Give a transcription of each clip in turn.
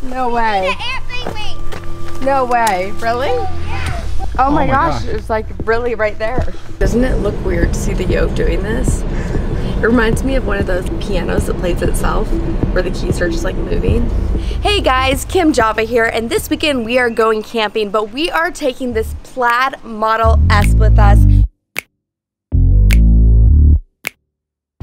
No way. No way. Really? Yeah. Oh my gosh, it's like really right there. Doesn't it look weird to see the yoke doing this? It reminds me of one of those pianos that plays itself, where the keys are just like moving. Hey guys, Kim Java here, and this weekend we are going camping, but we are taking this Plaid Model S with us.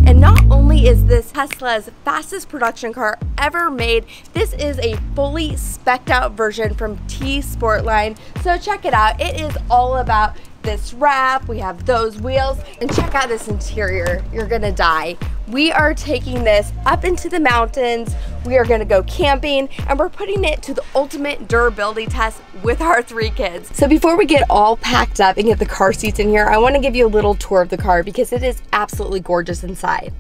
And not only is this Tesla's fastest production car ever made, this is a fully spec'd out version from T Sportline. So check it out. It is all about this wrap. We have those wheels, and check out this interior. You're gonna die. We are taking this up into the mountains. We are gonna go camping, and we're putting it to the ultimate durability test with our 3 kids. So before we get all packed up and get the car seats in here, I wanna give you a little tour of the car because it is absolutely gorgeous inside.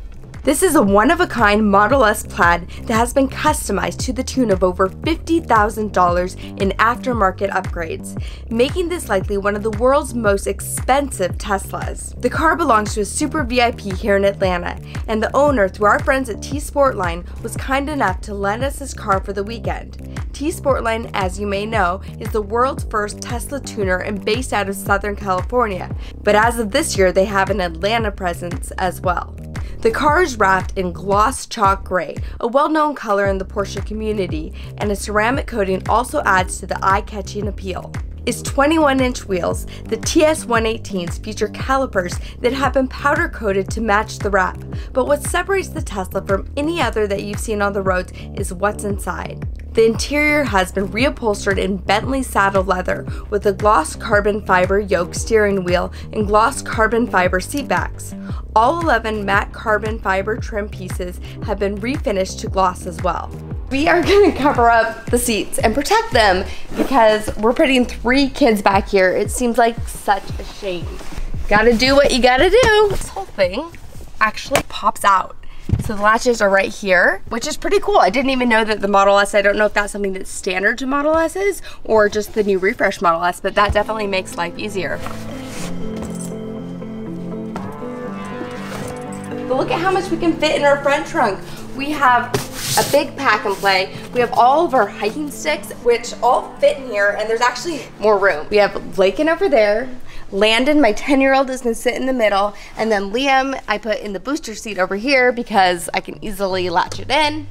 This is a one-of-a-kind Model S Plaid that has been customized to the tune of over $50,000 in aftermarket upgrades, making this likely one of the world's most expensive Teslas. The car belongs to a super VIP here in Atlanta, and the owner, through our friends at T Sportline, was kind enough to lend us his car for the weekend. T Sportline, as you may know, is the world's first Tesla tuner and based out of Southern California, but as of this year, they have an Atlanta presence as well. The car is wrapped in gloss chalk gray, a well-known color in the Porsche community, and a ceramic coating also adds to the eye-catching appeal. Its 21-inch wheels, the TS118s, feature calipers that have been powder-coated to match the wrap, but what separates the Tesla from any other that you've seen on the roads is what's inside. The interior has been reupholstered in Bentley saddle leather with a gloss carbon fiber yoke steering wheel and gloss carbon fiber seatbacks. All 11 matte carbon fiber trim pieces have been refinished to gloss as well. We are going to cover up the seats and protect them because we're putting 3 kids back here. It seems like such a shame. Gotta do what you gotta do. This whole thing actually pops out. So the latches are right here, which is pretty cool. I didn't even know that the Model S, I don't know if that's something that's standard to Model S's or just the new refresh Model S, but that definitely makes life easier. But look at how much we can fit in our front trunk. We have a big pack and play. We have all of our hiking sticks, which all fit in here, and there's actually more room. We have Lakin over there. Landon, my 10-year-old, is gonna sit in the middle, and then Liam, I put in the booster seat over here because I can easily latch it in,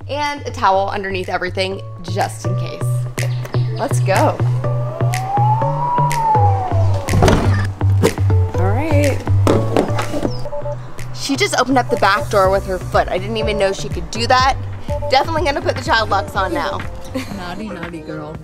and a towel underneath everything just in case. Let's go. All right. She just opened up the back door with her foot. I didn't even know she could do that. Definitely gonna put the child locks on now. Naughty, naughty girl.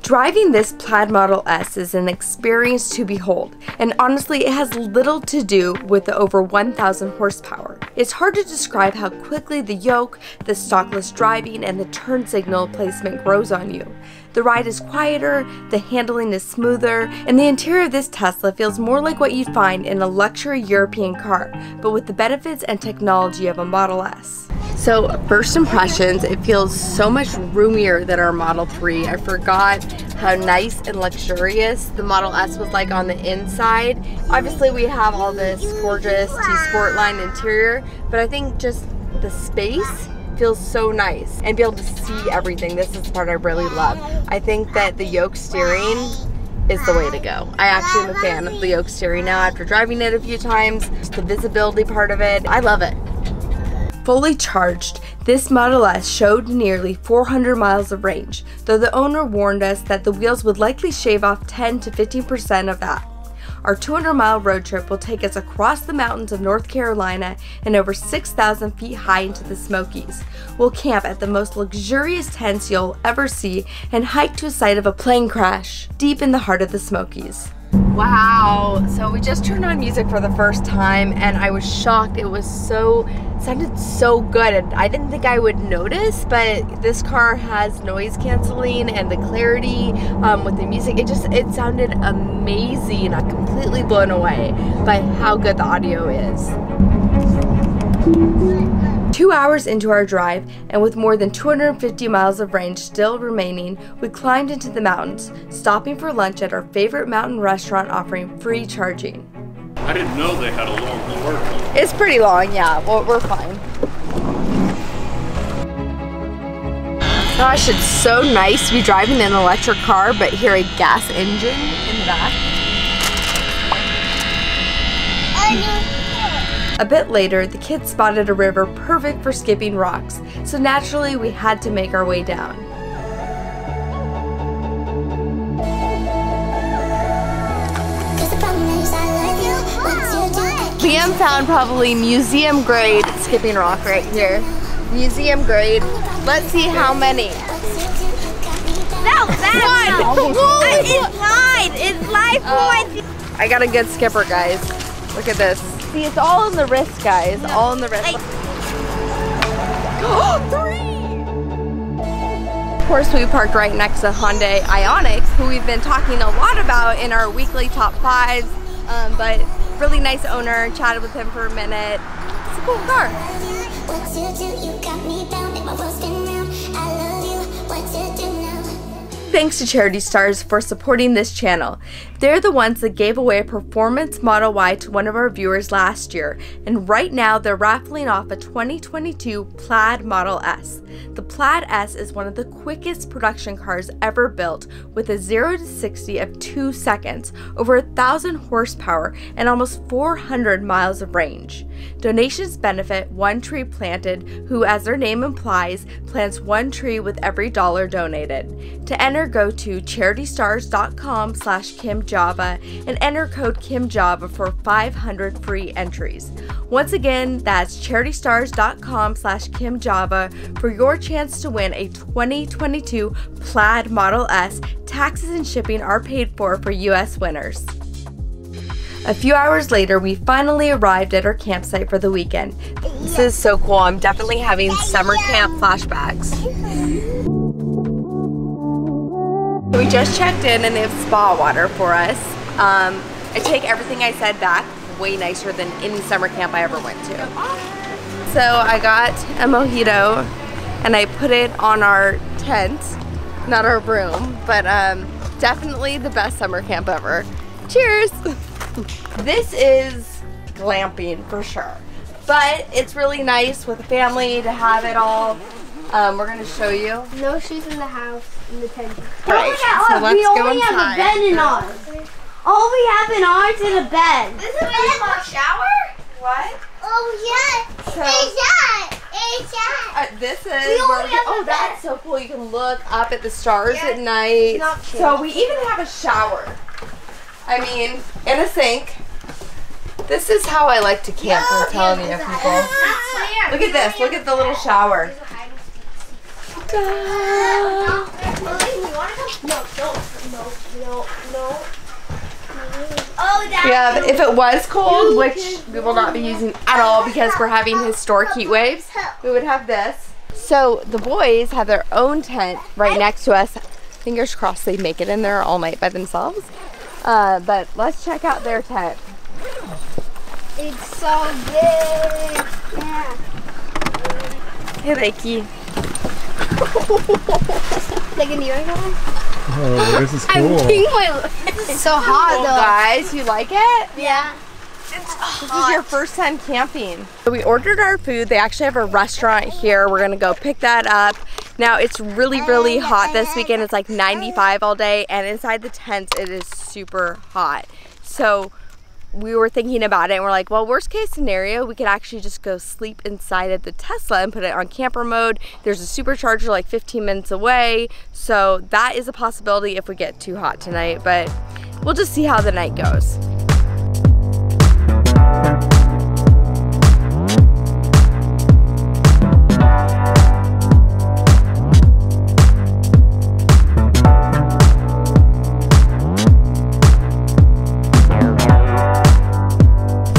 Driving this Plaid Model S is an experience to behold, and honestly it has little to do with the over 1,000 horsepower. It's hard to describe how quickly the yoke, the stockless driving, and the turn signal placement grows on you. The ride is quieter, the handling is smoother, and the interior of this Tesla feels more like what you'd find in a luxury European car, but with the benefits and technology of a Model S. So first impressions, it feels so much roomier than our Model 3. I forgot how nice and luxurious the Model S was like on the inside. Obviously we have all this gorgeous T Sportline interior, but I think just the space feels so nice and be able to see everything. This is the part I really love. I think that the yoke steering is the way to go. I actually am a fan of the yoke steering now after driving it a few times. Just the visibility part of it, I love it. Fully charged, this Model S showed nearly 400 miles of range, though the owner warned us that the wheels would likely shave off 10 to 15% of that. Our 200-mile road trip will take us across the mountains of North Carolina and over 6,000 feet high into the Smokies. We'll camp at the most luxurious tents you'll ever see and hike to a site of a plane crash deep in the heart of the Smokies. Wow, so we just turned on music for the first time and I was shocked. It sounded so good. I didn't think I would notice, but this car has noise canceling and the clarity with the music. It sounded amazing. I'm completely blown away by how good the audio is. 2 hours into our drive, and with more than 250 miles of range still remaining, we climbed into the mountains, stopping for lunch at our favorite mountain restaurant offering free charging. I didn't know they had a long work. It's pretty long, yeah. Well, we're fine. Gosh, it's so nice to be driving an electric car, but hear a gas engine in the back. A bit later, the kids spotted a river perfect for skipping rocks, so naturally we had to make our way down. Liam found probably museum grade skipping rock right here. Museum grade. Let's see how many. No, that's it's live points. I got a good skipper, guys. Look at this. See, it's all in the wrist, guys. All in the wrist. Three! Of course, we parked right next to Hyundai Ioniq, who we've been talking a lot about in our weekly top 5s. But really nice owner. Chatted with him for a minute. It's a cool car. Thanks to Charity Stars for supporting this channel. They're the ones that gave away a performance Model Y to one of our viewers last year, and right now they're raffling off a 2022 Plaid Model S. The Plaid S is one of the quickest production cars ever built, with a 0 to 60 of 2 seconds, over 1,000 horsepower, and almost 400 miles of range. Donations benefit One Tree Planted, who, as their name implies, plants one tree with every dollar donated. To enter, go to charitystars.com/KimJava and enter code KimJava for 500 free entries. Once again, that's charitystars.com/KimJava for your chance to win a 2022 Plaid Model S. Taxes and shipping are paid for US winners. A few hours later, we finally arrived at our campsite for the weekend. This is so cool. I'm definitely having summer camp flashbacks. We just checked in and they have spa water for us. I take everything I said back. Way nicer than any summer camp I ever went to. So I got a mojito and I put it on our tent, not our room, but definitely the best summer camp ever. Cheers! This is glamping for sure, but it's really nice with the family to have it all. We're gonna show you. No shoes in the house, in the tent. Right, so let's go inside. We have a bed in ours. All we have in ours is a bed. This is a bed shower? What? Oh yeah. So, this is where oh, that's so cool. You can look up at the stars at night. So we even have a shower. I mean, and a sink. This is how I like to camp, I'm telling you, people. Look at this. Look at the little shower. Yeah, if it was cold, which we will not be using at all because we're having historic heat waves, we would have this. So the boys have their own tent right next to us. Fingers crossed they make it in there all night by themselves. But let's check out their tent. It's so big. Yeah. Hey, Reiki. Like a neon guy? Oh, this is cool. It's so hot though. Guys, you like it? Yeah. This is your first time camping. So we ordered our food. They actually have a restaurant here. We're gonna go pick that up. Now it's really, really hot this weekend. It's like 95 all day, and inside the tents it is super hot. So we were thinking about it and we're like, well, worst case scenario, we could actually just go sleep inside of the Tesla and put it on camper mode. There's a supercharger like 15 minutes away. So that is a possibility if we get too hot tonight, but we'll just see how the night goes.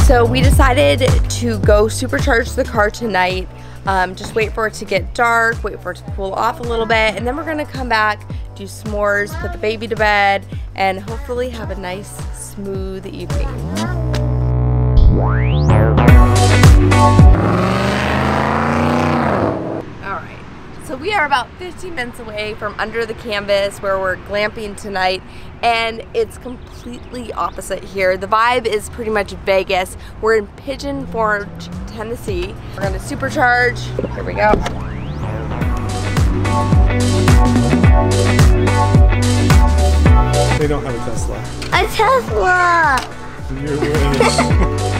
So we decided to go supercharge the car tonight, just wait for it to get dark, wait for it to cool off a little bit, and then we're gonna come back, do s'mores, put the baby to bed, and hopefully have a nice, smooth evening. Alright, so we are about 15 minutes away from under the canvas where we're glamping tonight, and it's completely opposite here. The vibe is pretty much Vegas. We're in Pigeon Forge, Tennessee. We're gonna supercharge. Here we go. they don't have a Tesla. A Tesla! Your wish.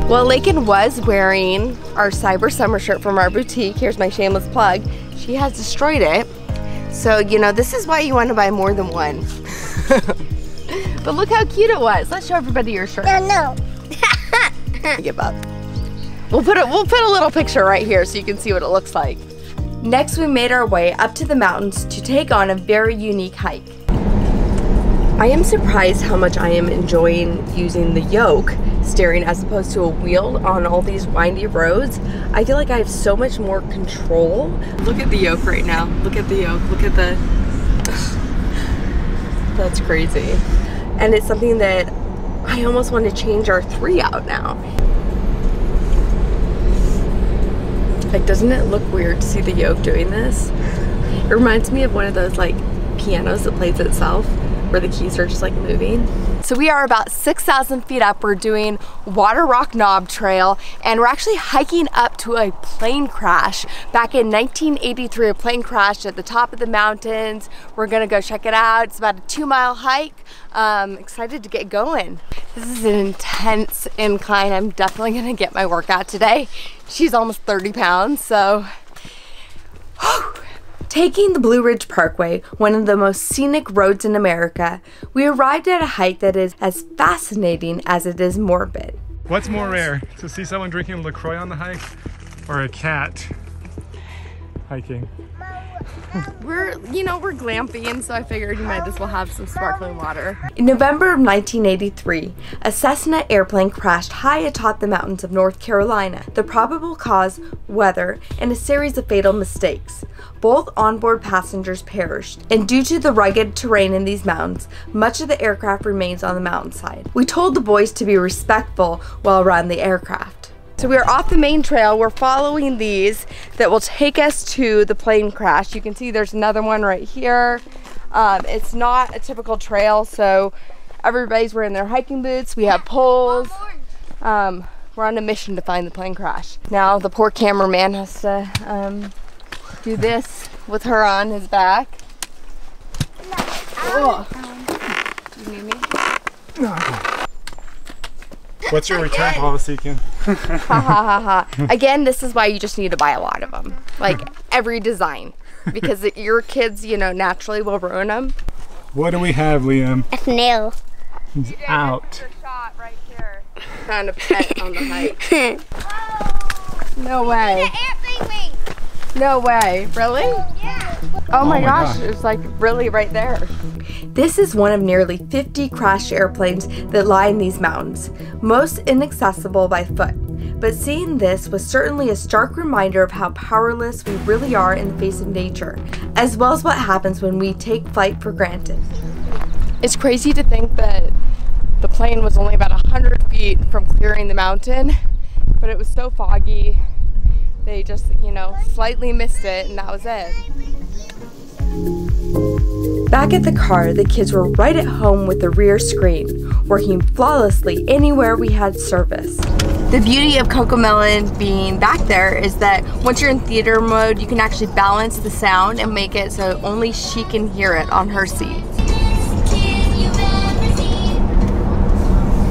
Well, Lakin was wearing our Cyber Summer shirt from our boutique. Here's my shameless plug. She has destroyed it. So, you know, this is why you want to buy more than one. But look how cute it was. Let's show everybody your shirt. No. I give up. We'll put a little picture right here so you can see what it looks like. Next, we made our way up to the mountains to take on a very unique hike. I am surprised how much I am enjoying using the yoke steering as opposed to a wheel on all these windy roads. I feel like I have so much more control. Look at the yoke right now. Look at the yoke. Look at the... That's crazy. And it's something that I almost want to change our 3 out now. Like, doesn't it look weird to see the yoke doing this? It reminds me of one of those like pianos that plays itself, where the keys are just like moving. So we are about 6,000 feet up. We're doing Water Rock Knob Trail, and we're actually hiking up to a plane crash. Back in 1983, a plane crashed at the top of the mountains. We're gonna go check it out. It's about a 2-mile hike. Excited to get going. This is an intense incline. I'm definitely gonna get my workout today. She's almost 30 pounds, so. Taking the Blue Ridge Parkway, one of the most scenic roads in America, we arrived at a hike that is as fascinating as it is morbid. What's more rare, to see someone drinking LaCroix on the hike or a cat hiking? We're glamping, so I figured you might as well have some sparkling water. In November of 1983, a Cessna airplane crashed high atop the mountains of North Carolina. The probable cause, weather, and a series of fatal mistakes. Both onboard passengers perished, and due to the rugged terrain in these mountains, much of the aircraft remains on the mountainside. We told the boys to be respectful while around the aircraft. So we're off the main trail. We're following these that will take us to the plane crash. You can see there's another one right here. It's not a typical trail, so everybody's wearing their hiking boots. We have poles. We're on a mission to find the plane crash. Now the poor cameraman has to do this with her on his back. Oh. Do you need me? No. What's your return policy, Kim? Ha ha ha ha. Again, this is why you just need to buy a lot of them. Like every design. Because your kids, you know, naturally will ruin them. What do we have, Liam? A snail. He's out. Shot right here. Found a pet on the hike. No way. No way. Really? Yeah. Oh my gosh, it's like really right there. This is one of nearly 50 crashed airplanes that lie in these mountains, most inaccessible by foot. But seeing this was certainly a stark reminder of how powerless we really are in the face of nature, as well as what happens when we take flight for granted. It's crazy to think that the plane was only about 100 feet from clearing the mountain, but it was so foggy. They just, you know, slightly missed it, and that was it. Back at the car, the kids were right at home with the rear screen, working flawlessly anywhere we had service. The beauty of Cocomelon being back there is that once you're in theater mode, you can actually balance the sound and make it so only she can hear it on her seat.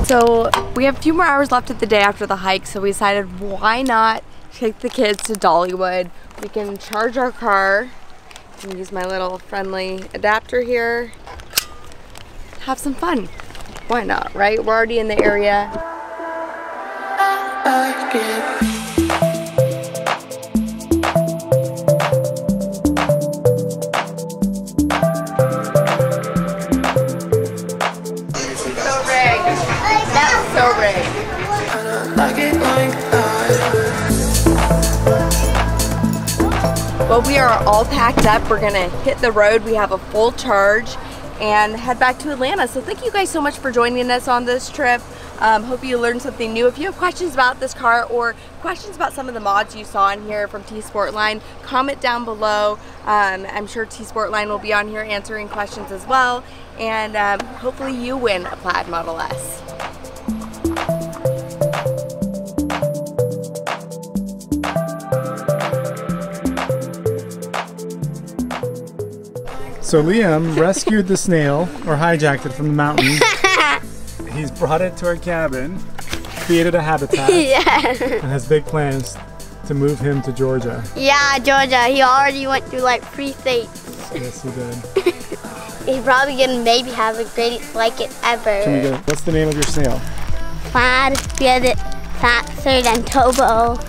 So we have a few more hours left of the day after the hike, so we decided why not take the kids to Dollywood. We can charge our car and use my little friendly adapter here. Have some fun. Why not, right? We're already in the area. So rigged. That's so rigged. Well, we are all packed up. We're gonna hit the road. We have a full charge and head back to Atlanta. So thank you guys so much for joining us on this trip. Hope you learned something new. If you have questions about this car or questions about some of the mods you saw in here from T-Sportline, comment down below. I'm sure T-Sportline will be on here answering questions as well. And hopefully you win a Plaid Model S. So Liam rescued the snail, or hijacked it from the mountain. He's brought it to our cabin, created a habitat, Yeah. and has big plans to move him to Georgia. Yeah, Georgia. He already went through like 3 states. Yes, he did. He's probably gonna maybe have the greatest like it ever. Can we get, what's the name of your snail? Plaid, Spirit, faster than Tobo.